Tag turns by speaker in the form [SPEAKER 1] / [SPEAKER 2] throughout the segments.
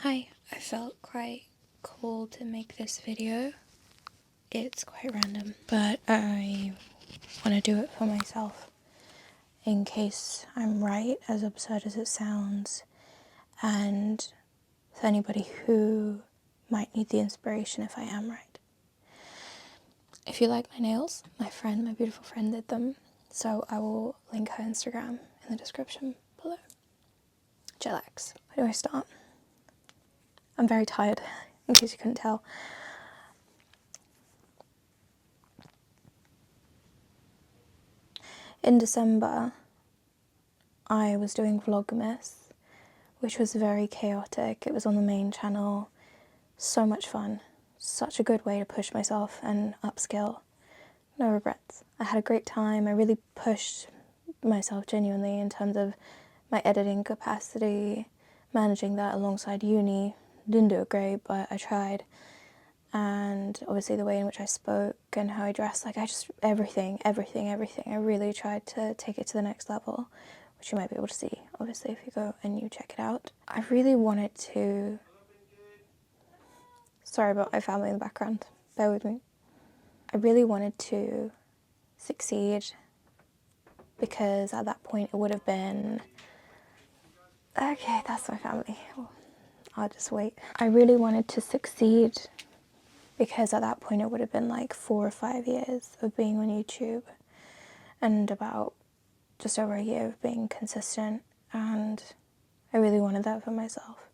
[SPEAKER 1] Hi, I felt quite called to make this video. It's quite random, but I want to do it for myself in case I'm right, as absurd as it sounds, and for anybody who might need the inspiration if I am right. If you like my nails, my beautiful friend did them, so I will link her Instagram in the description below. Chillax. Where do I start? I'm very tired, in case you couldn't tell. In December, I was doing Vlogmas, which was very chaotic. It was on the main channel. So much fun. Such a good way to push myself and upskill. No regrets. I had a great time. I really pushed myself genuinely in terms of my editing capacity, managing that alongside uni. Didn't do it great, but I tried. And obviously the way in which I spoke and how I dressed, like everything. I really tried to take it to the next level, which you might be able to see, obviously, if you go and you check it out. I really wanted to... Sorry about my family in the background, bear with me. I really wanted to succeed because at that point it would have been... Okay, that's my family. I'll just wait. I really wanted to succeed because at that point it would have been like 4 or 5 years of being on YouTube and about just over a year of being consistent, and I really wanted that for myself.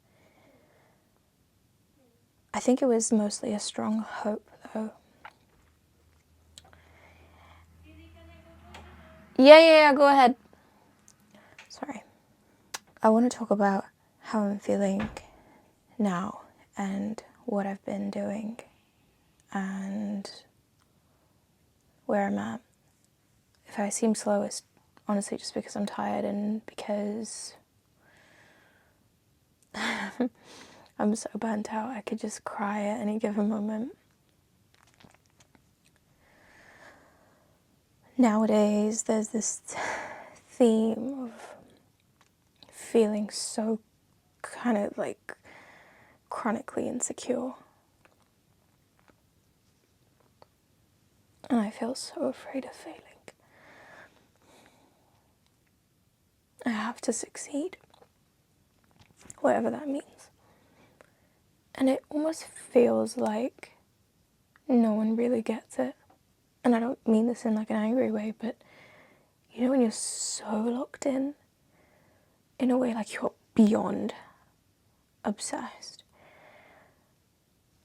[SPEAKER 1] I think it was mostly a strong hope though. Yeah, go ahead. Sorry. I want to talk about how I'm feeling now and what I've been doing and where I'm at. If I seem slow, it's honestly just because I'm tired and because I'm so burnt out. I could just cry at any given moment. Nowadays, there's this theme of feeling so kind of like chronically insecure. And I feel so afraid of failing. I have to succeed, whatever that means. And it almost feels like no one really gets it. And I don't mean this in like an angry way, but you know when you're so locked in a way like you're beyond obsessed.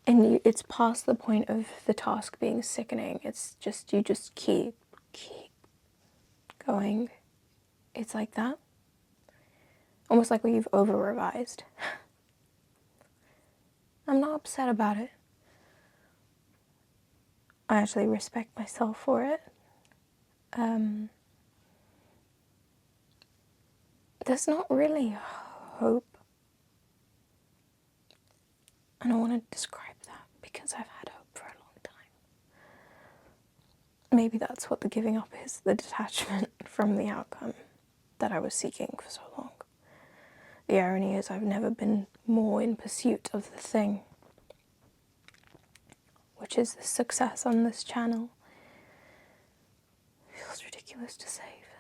[SPEAKER 1] And it's past the point of the task being sickening. It's just, you just keep going. It's like that. Almost like when you've over-revised. I'm not upset about it. I actually respect myself for it. There's not really hope. And I want to describe that because I've had hope for a long time. Maybe that's what the giving up is, the detachment from the outcome that I was seeking for so long. The irony is I've never been more in pursuit of the thing, which is the success on this channel. It feels ridiculous to say even.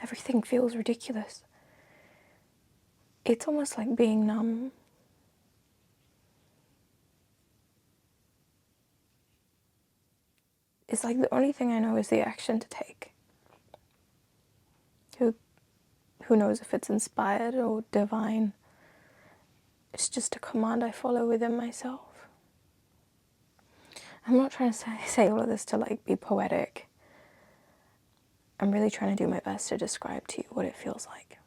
[SPEAKER 1] Everything feels ridiculous. It's almost like being numb. It's like the only thing I know is the action to take. Who knows if it's inspired or divine. It's just a command I follow within myself. I'm not trying to say all of this to like be poetic. I'm really trying to do my best to describe to you what it feels like.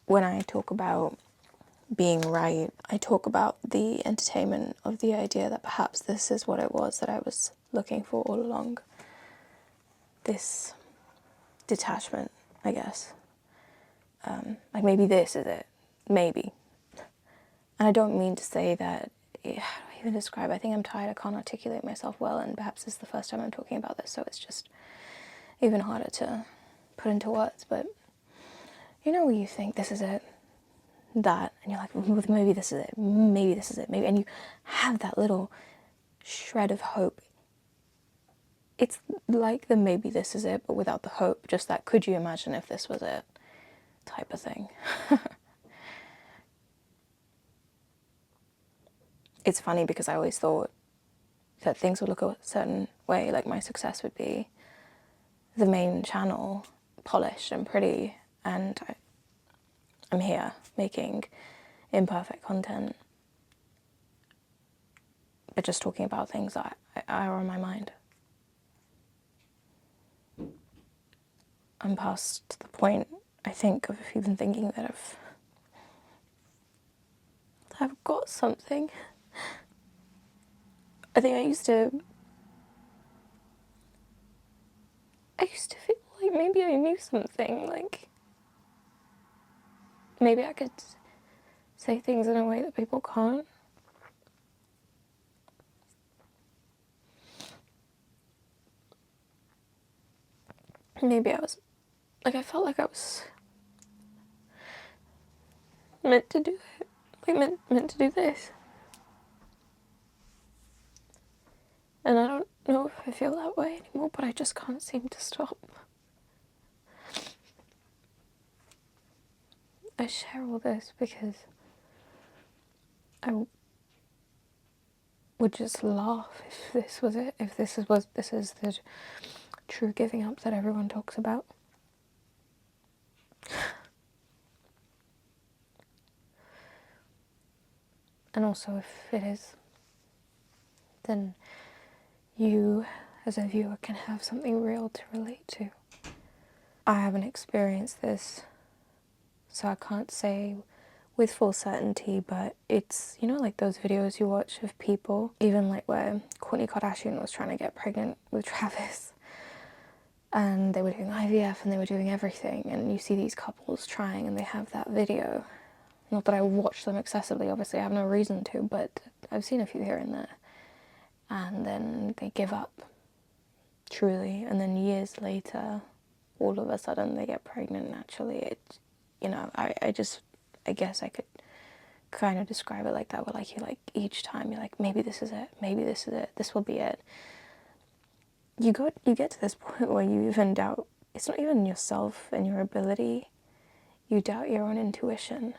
[SPEAKER 1] When I talk about being right, I talk about the entertainment of the idea that perhaps this is what it was that I was looking for all along. This detachment, I guess. Like maybe this is it. Maybe. And I don't mean to say that, how do I even describe? I think I'm tired, I can't articulate myself well, and perhaps this is the first time I'm talking about this, so it's just even harder to put into words. But you know when you think this is it? that, and you're like, maybe this is it, maybe this is it, maybe, and you have that little shred of hope. It's like the maybe this is it, but without the hope, just that could you imagine if this was it type of thing. It's funny because I always thought that things would look a certain way, like my success would be the main channel, polished and pretty, and I'm here making imperfect content, but just talking about things that are on my mind. I'm past the point, I think, of even thinking that I've got something. I think I used to feel like maybe I knew something, like maybe I could say things in a way that people can't. Maybe I was, like, I felt like I was meant to do it, like meant to do this. And I don't know if I feel that way anymore, but I just can't seem to stop. I share all this because I would just laugh if this was it, if this is the true giving up that everyone talks about. And also, if it is, then you, as a viewer, can have something real to relate to. I haven't experienced this, so I can't say with full certainty, but it's, you know, like those videos you watch of people, even like where Kourtney Kardashian was trying to get pregnant with Travis, and they were doing IVF and they were doing everything, and you see these couples trying and they have that video. Not that I watch them excessively, obviously I have no reason to, but I've seen a few here and there. And then they give up, truly, and then years later, all of a sudden they get pregnant naturally. It, you know, I guess I could kind of describe it like that, where like you like each time you're like, maybe this is it, maybe this is it, this will be it. You get to this point where you even doubt, it's not even yourself and your ability, you doubt your own intuition.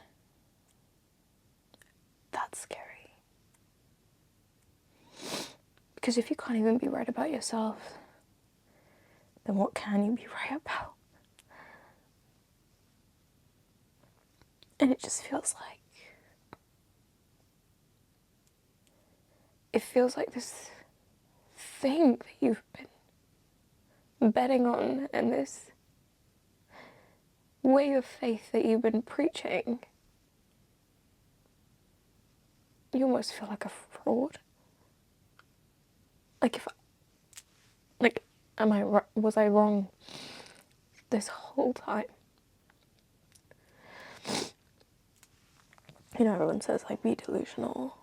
[SPEAKER 1] That's scary. Because if you can't even be right about yourself, then what can you be right about? And it just feels like, it feels like this thing that you've been betting on, and this way of faith that you've been preaching, you almost feel like a fraud. Like was I wrong this whole time? You know, everyone says like be delusional.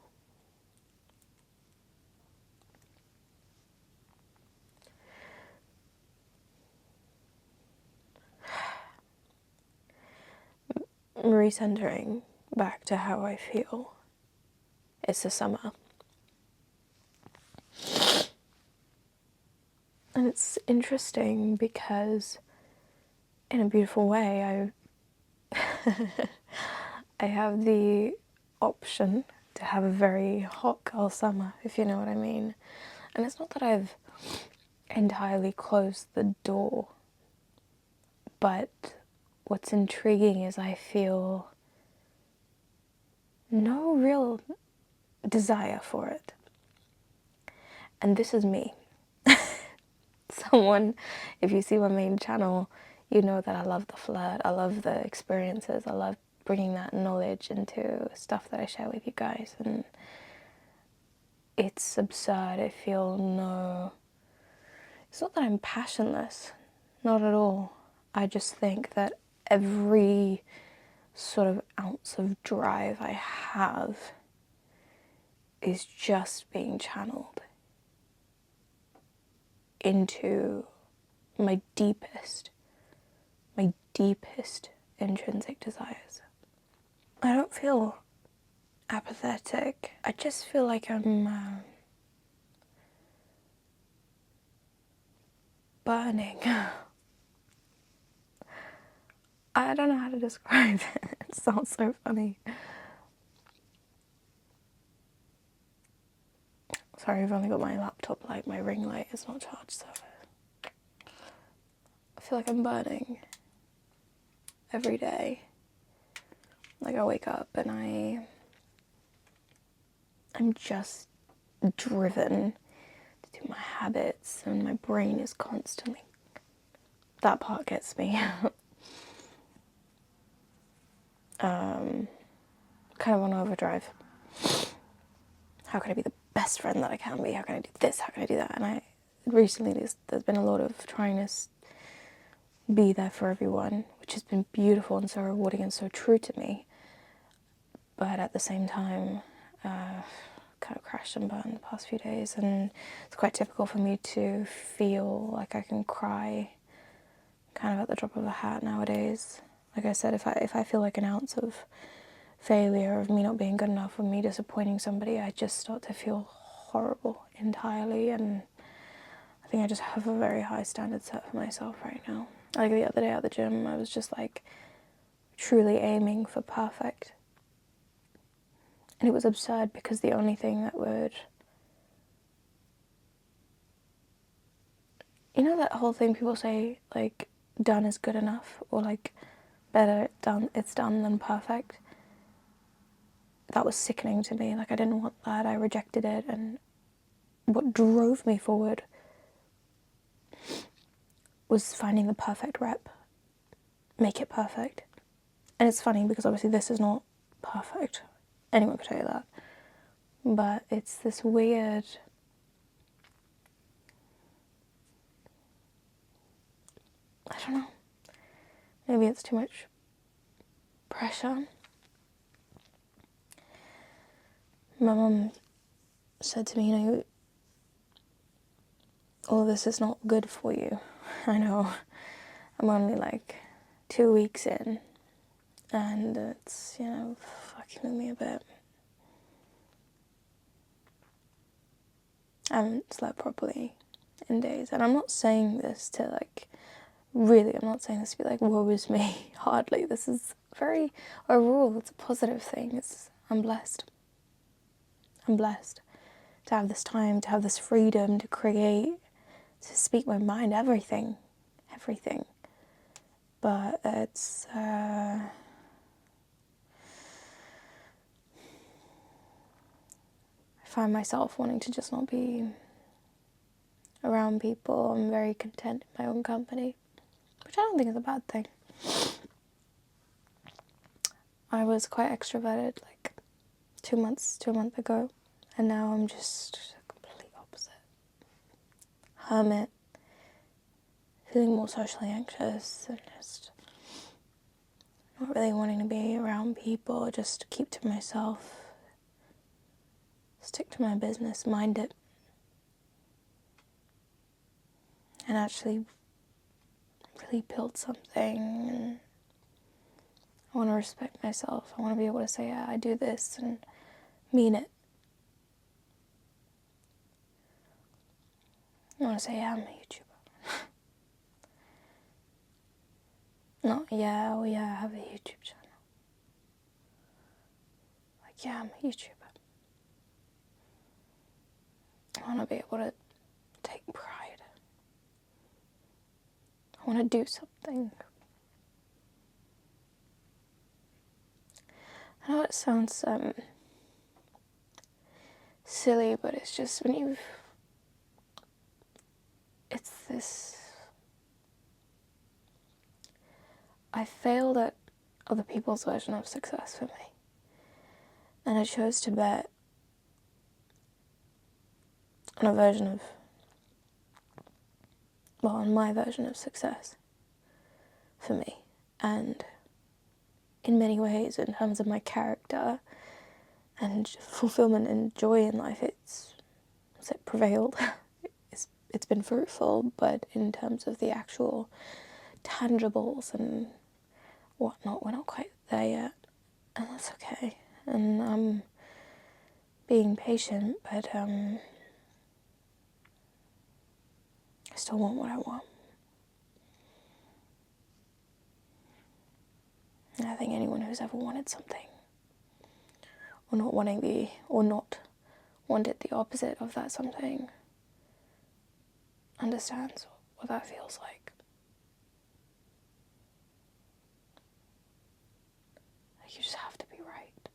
[SPEAKER 1] Recentering back to how I feel. It's the summer. And it's interesting because in a beautiful way I have the option to have a very hot girl summer, if you know what I mean. And it's not that I've entirely closed the door, but what's intriguing is I feel no real desire for it. And this is me. Someone, if you see my main channel, you know that I love the flirt, I love the experiences, I love bringing that knowledge into stuff that I share with you guys. And it's absurd. I feel no... It's not that I'm passionless, not at all. I just think that every sort of ounce of drive I have is just being channeled into my deepest intrinsic desires. I don't feel apathetic. I just feel like I'm burning. I don't know how to describe it. It sounds so funny. Sorry, I've only got my laptop light. My ring light is not charged, so I feel like I'm burning every day. Like I wake up and I'm just driven to do my habits, and my brain is constantly, that part gets me. Kind of on overdrive. How can I be the best friend that I can be? How can I do this? How can I do that? And recently there's been a lot of trying to be there for everyone, which has been beautiful and so rewarding and so true to me. But at the same time, kind of crashed and burned the past few days, and it's quite typical for me to feel like I can cry kind of at the drop of a hat nowadays. Like I said, if I feel like an ounce of failure, of me not being good enough, or me disappointing somebody, I just start to feel horrible entirely. And I think I just have a very high standard set for myself right now. Like the other day at the gym, I was just like truly aiming for perfect. And it was absurd, because the only thing that would, you know, that whole thing people say, like, done is good enough, or like better it's done than perfect. That was sickening to me. Like, I didn't want that. I rejected it. And what drove me forward was finding the perfect rep. Make it perfect. And it's funny because obviously this is not perfect. Anyone could tell you that. But it's this weird, I don't know, maybe it's too much pressure. My mum said to me, you know, all this is not good for you. I know, I'm only like 2 weeks in, and it's, you know, fucking with me a bit. I haven't slept properly in days, and I'm not saying this to like, really, I'm not saying this to be like, woe is me, hardly. This is very, overall, it's a positive thing. I'm blessed. I'm blessed to have this time, to have this freedom to create, to speak my mind, everything. But it's, I find myself wanting to just not be around people. I'm very content in my own company, which I don't think is a bad thing. I was quite extroverted like 2 months to a month ago, and now I'm just completely opposite. Hermit, feeling more socially anxious, and just not really wanting to be around people, just keep to myself, stick to my business, mind it, and actually really build something. And I want to respect myself. I want to be able to say, yeah, I do this, and mean it. I want to say, yeah, I'm a YouTuber. Not, yeah, oh yeah, I have a YouTube channel. Like, yeah, I'm a YouTuber. I want to be able to take pride. I want to do something. I know it sounds silly, but it's just when it's this, I failed at other people's version of success for me. And I chose to bet on a version of, well, on my version of success for me. And in many ways, in terms of my character and fulfillment and joy in life, it's prevailed. It's been fruitful, but in terms of the actual tangibles and whatnot, we're not quite there yet. And that's okay. And I'm being patient, but I still want what I want. And I think anyone who's ever wanted something, or not wanted the opposite of that something, understands what that feels like. Like, you just have to be right.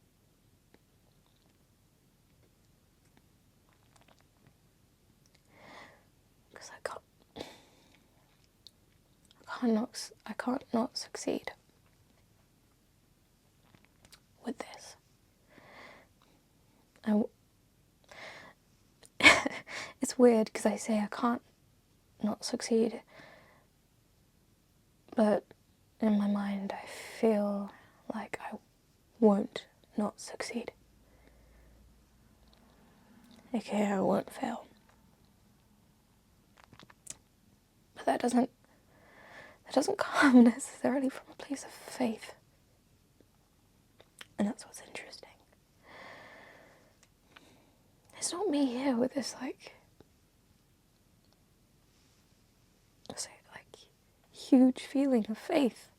[SPEAKER 1] Because I can't not succeed with this. It's weird because I say I can't not succeed, but in my mind I feel like I won't not succeed. Okay, I won't fail. But that doesn't come necessarily from a place of faith. And that's what's interesting. It's not me here with this huge feeling of faith.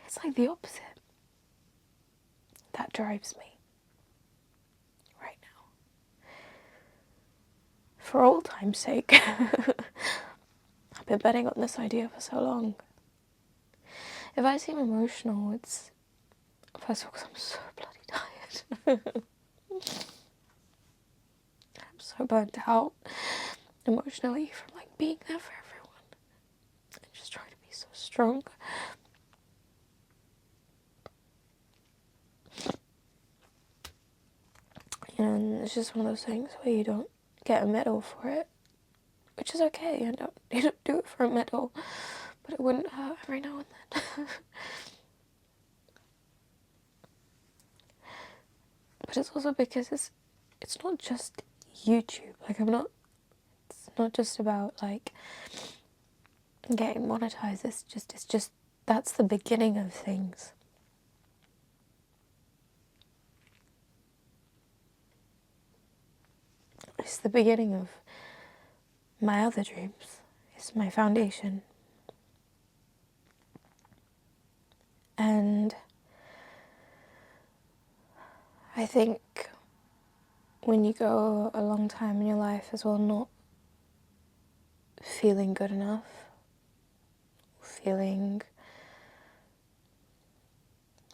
[SPEAKER 1] It's like the opposite. That drives me right now. For old time's sake. I've been betting on this idea for so long. If I seem emotional, it's first of all because I'm so bloody tired. I'm so burnt out emotionally from being there for everyone and just trying to be so strong. And it's just one of those things where you don't get a medal for it, which is okay. You don't do it for a medal, but it wouldn't hurt every now and then. But it's also because it's not just YouTube. It's not just about getting monetized. It's just that's the beginning of things. It's the beginning of my other dreams. It's my foundation. And I think when you go a long time in your life as well not feeling good enough, feeling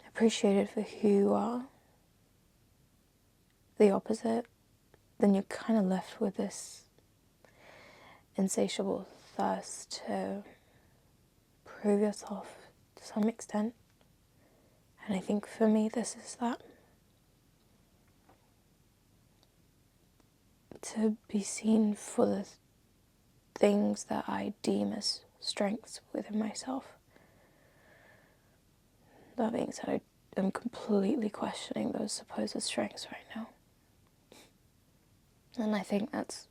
[SPEAKER 1] appreciated for who you are, the opposite, then you're kind of left with this insatiable thirst to prove yourself to some extent. And I think for me this is that. To be seen for the things that I deem as strengths within myself. That being said, I am completely questioning those supposed strengths right now. And I think that's...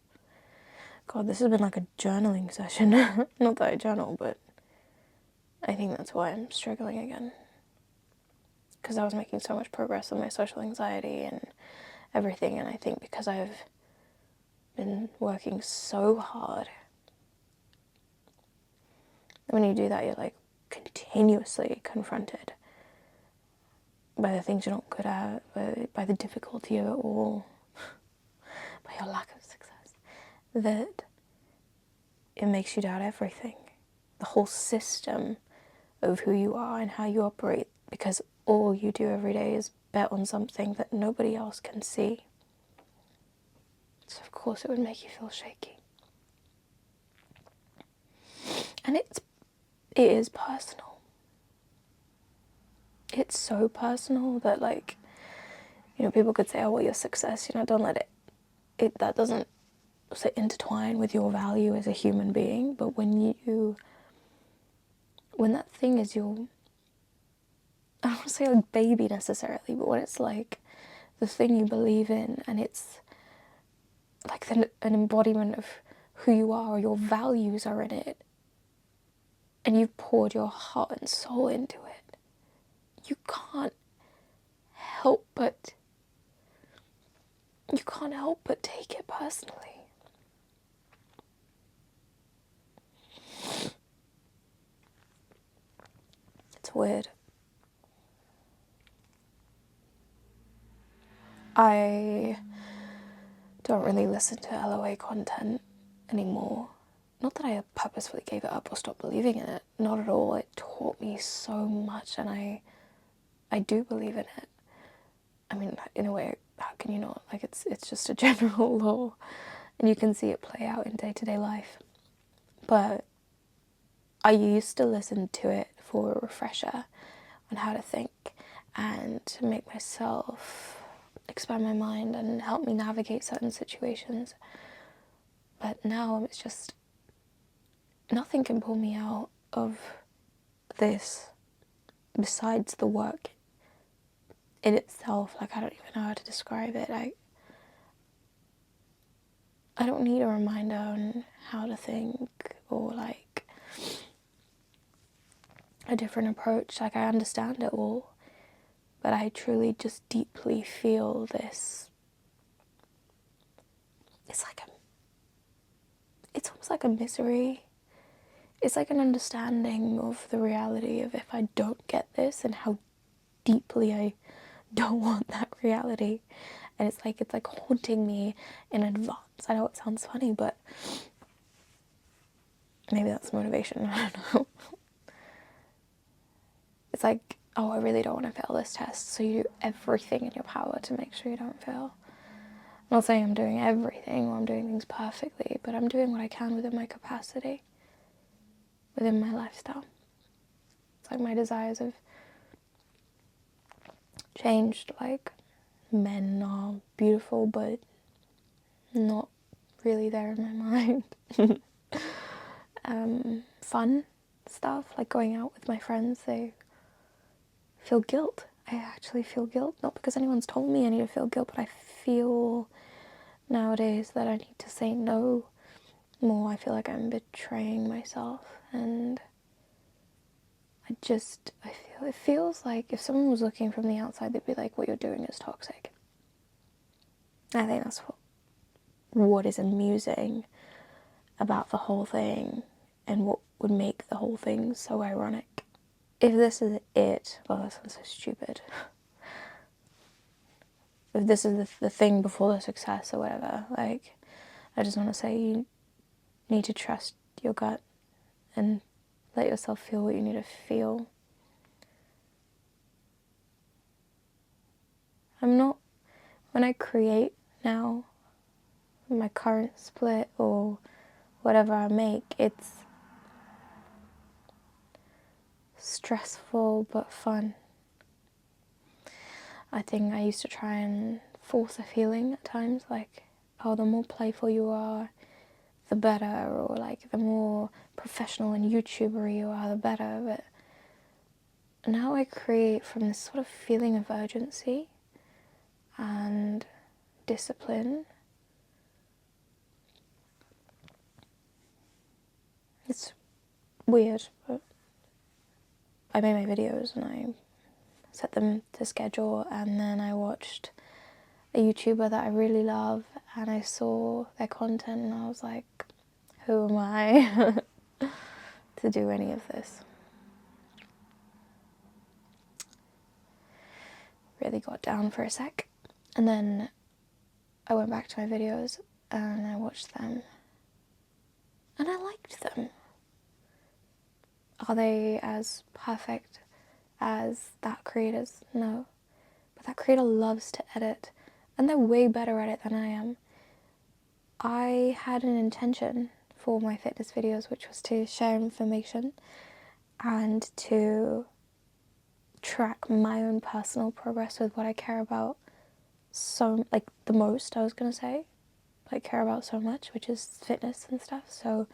[SPEAKER 1] God, this has been like a journaling session. Not that I journal, but I think that's why I'm struggling again. Because I was making so much progress on my social anxiety and everything, and I think because I've been working so hard. When you do that, you're continuously confronted by the things you're not good at, by the difficulty of it all, by your lack of success, that it makes you doubt everything. The whole system of who you are and how you operate, because all you do every day is bet on something that nobody else can see. So of course it would make you feel shaky. And it is personal. It's so personal that people could say, oh, well, your success, don't let that doesn't intertwine with your value as a human being. But when that thing is your, I don't want to say baby necessarily, but when it's the thing you believe in and it's an embodiment of who you are, or your values are in it, and you've poured your heart and soul into it, you can't help but take it personally. It's weird. I don't really listen to LOA content anymore. Not that I purposefully gave it up or stopped believing in it. Not at all. It taught me so much, and I do believe in it. I mean, in a way, how can you not? Like, it's just a general law, and you can see it play out in day-to-day life. But I used to listen to it for a refresher on how to think and to make myself expand my mind and help me navigate certain situations. But now it's just, nothing can pull me out of this besides the work in itself. Like, I don't even know how to describe it. I don't need a reminder on how to think or like a different approach. Like, I understand it all, but I truly just deeply feel this. It's almost like a misery. It's like an understanding of the reality of if I don't get this and how deeply I don't want that reality. And it's like haunting me in advance. I know it sounds funny, but maybe that's motivation. I don't know. It's like, oh, I really don't want to fail this test, so you do everything in your power to make sure you don't fail. I'm not saying I'm doing everything or I'm doing things perfectly, but I'm doing what I can within my capacity, within my lifestyle. It's like my desires have changed. Like, men are beautiful, but not really there in my mind. Fun stuff, like going out with my friends, they feel guilt. I actually feel guilt, not because anyone's told me I need to feel guilt, but I feel nowadays that I need to say no more. I feel like I'm betraying myself, and it feels like if someone was looking from the outside, they'd be like, what you're doing is toxic. I think that's what is amusing about the whole thing and what would make the whole thing so ironic. If this is it, well, that sounds so stupid. If this is the thing before the success or whatever, like, I just want to say you need to trust your gut and let yourself feel what you need to feel. When I create now, my current split or whatever I make, it's stressful but fun. I think I used to try and force a feeling at times, like, oh, the more playful you are, the better, or like the more professional and YouTuber you are, the better. But now I create from this sort of feeling of urgency and discipline. It's weird, but I made my videos and I set them to schedule, and then I watched a YouTuber that I really love and I saw their content and I was like, who am I to do any of this? Really got down for a sec, and then I went back to my videos and I watched them and I liked them. Are they as perfect as that creator's? No. But that creator loves to edit, and they're way better at it than I am. I had an intention for my fitness videos, which was to share information and to track my own personal progress with what I care about the most, I was going to say. Like, care about so much, which is fitness and stuff. So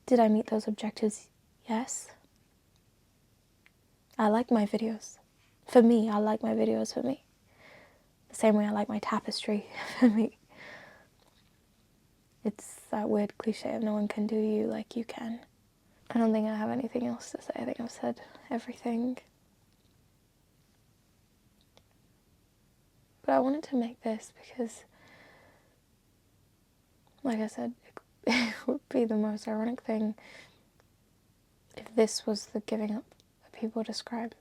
[SPEAKER 1] did I meet those objectives? Yes. I like my videos. For me, I like my videos for me. The same way I like my tapestry for me. It's that weird cliche of no one can do you like you can. I don't think I have anything else to say. I think I've said everything. But I wanted to make this because, like I said, it would be the most ironic thing if this was the giving up that people describe.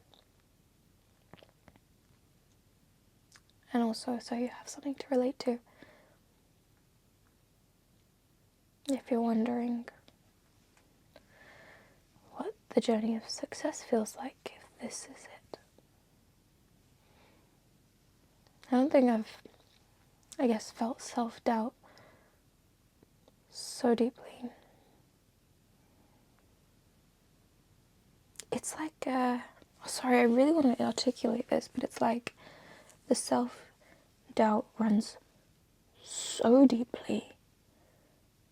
[SPEAKER 1] And also so you have something to relate to. If you're wondering what the journey of success feels like, if this is it. I don't think I've, felt self-doubt so deeply. It's like, sorry, I really want to articulate this, but it's like the self-doubt runs so deeply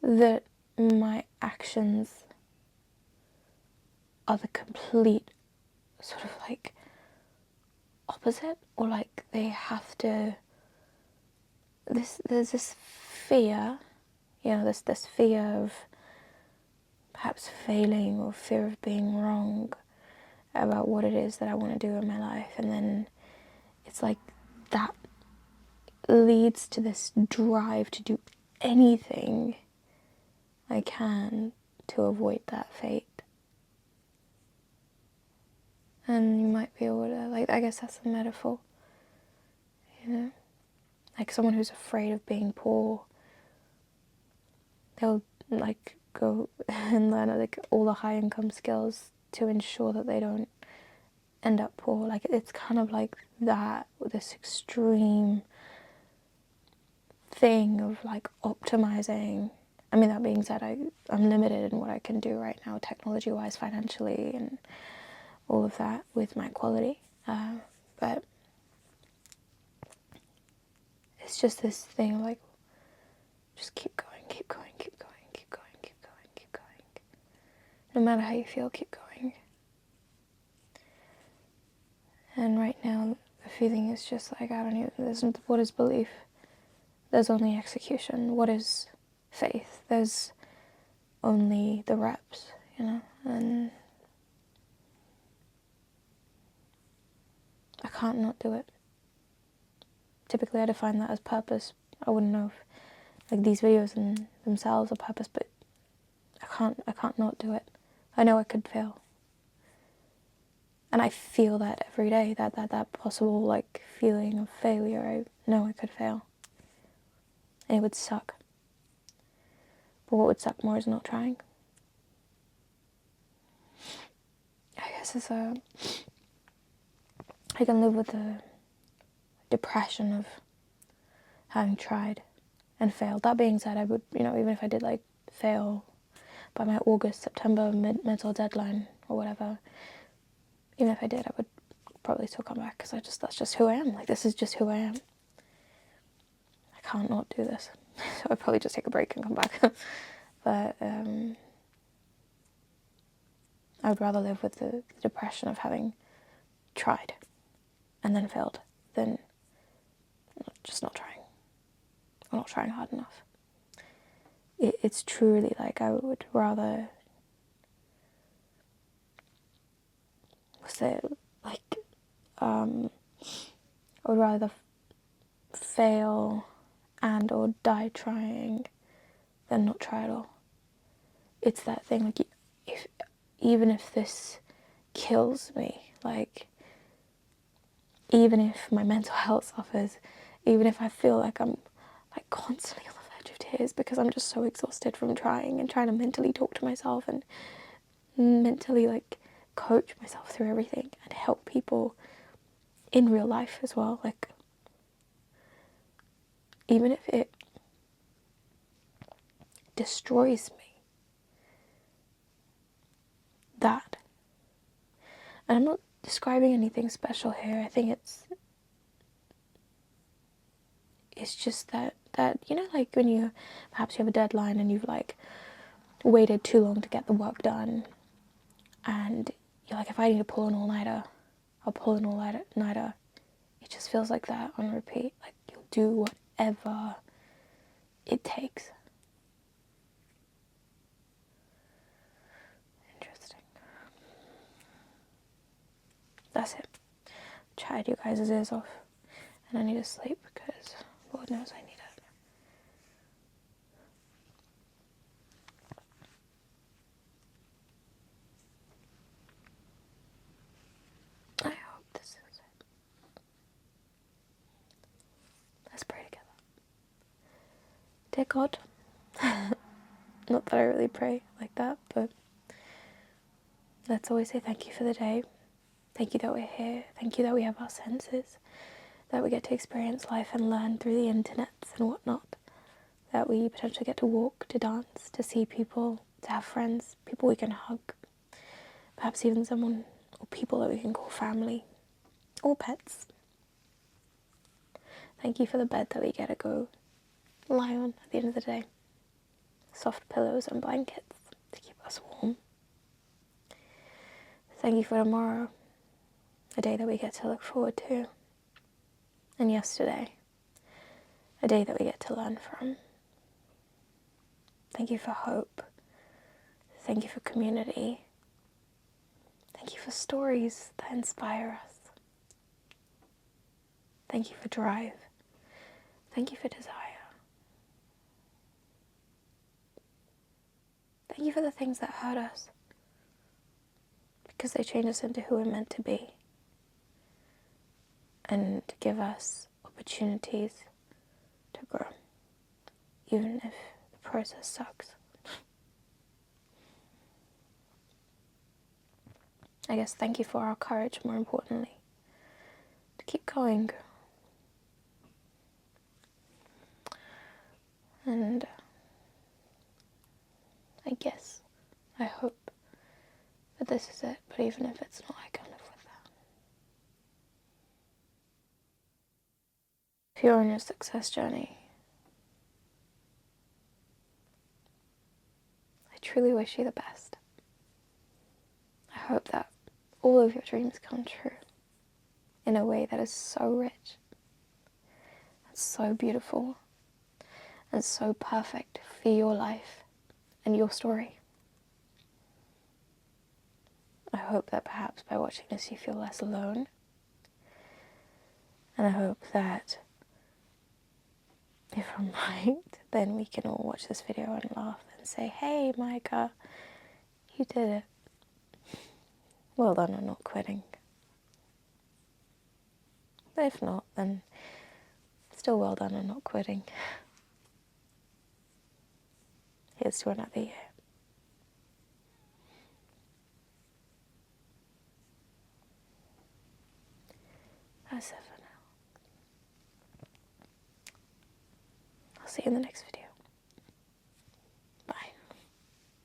[SPEAKER 1] that my actions are the complete sort of like opposite, or like they have to, there's this fear, this fear of perhaps failing or fear of being wrong about what it is that I want to do in my life, and then it's like that leads to this drive to do anything I can to avoid that fate. And you might be able to, like, I guess that's a metaphor, like someone who's afraid of being poor, they'll like go and learn like all the high income skills to ensure that they don't end up poor. Like, it's kind of like that, this extreme thing of like optimizing. I mean, that being said, I'm limited in what I can do right now, technology wise, financially, and all of that with my quality, but it's just this thing of like, just keep going, keep going, keep going, keep going, keep going, keep going. No matter how you feel, keep going. And right now, the feeling is just like, I don't even, what is belief? There's only execution. What is faith? There's only the reps, and I can't not do it. Typically I define that as purpose. I wouldn't know if like these videos in themselves are purpose, but I can't not do it. I know I could fail. And I feel that every day, that possible like feeling of failure. I know I could fail. And it would suck. But what would suck more is not trying. I guess I can live with the depression of having tried and failed. That being said, I would, even if I did like fail by my August, September mental deadline or whatever, even if I did, I would probably still come back, because that's just who I am. Like, this is just who I am. I can't not do this. So I'd probably just take a break and come back. But I would rather live with the depression of having tried and then failed than just not trying, or not trying hard enough. It's truly like I would rather, I would rather fail and or die trying than not try at all. It's that thing, like, even if this kills me, like, even if my mental health suffers, even if I feel like I'm like constantly on the verge of tears because I'm just so exhausted from trying and trying to mentally talk to myself and mentally like coach myself through everything and help people in real life as well, like, even if it destroys me, that, and I'm not describing anything special here. I think it's just that like when you have a deadline and you've like waited too long to get the work done, and you're like, if I need to pull an all-nighter, I'll pull an all-nighter. It just feels like that on repeat. Like, you'll do whatever it takes. that's it. Chatted you guys' ears off. And I need to sleep because Lord knows I need it. I hope this is it. Let's pray together. Dear God, not that I really pray like that, but let's always say thank you for the day. Thank you that we're here. Thank you that we have our senses. That we get to experience life and learn through the internet and whatnot. That we potentially get to walk, to dance, to see people, to have friends, people we can hug. Perhaps even someone or people that we can call family or pets. Thank you for the bed that we get to go lie on at the end of the day. Soft pillows and blankets to keep us warm. Thank you for tomorrow, a day that we get to look forward to. And yesterday, a day that we get to learn from. Thank you for hope. Thank you for community. Thank you for stories that inspire us. Thank you for drive. Thank you for desire. Thank you for the things that hurt us, because they change us into who we're meant to be and give us opportunities to grow, even if the process sucks. I guess thank you for our courage, more importantly, to keep going. And I hope that this is it, but even if it's not, I can live with that. If you're on your success journey, I truly wish you the best. I hope that all of your dreams come true in a way that is so rich, and so beautiful, and so perfect for your life and your story. I hope that perhaps by watching this you feel less alone. And I hope that if I'm right, then we can all watch this video and laugh and say, hey, Mahika, you did it. Well done on not quitting. But if not, then still well done on not quitting. Here's to another year. That's it for now. I'll see you in the next video.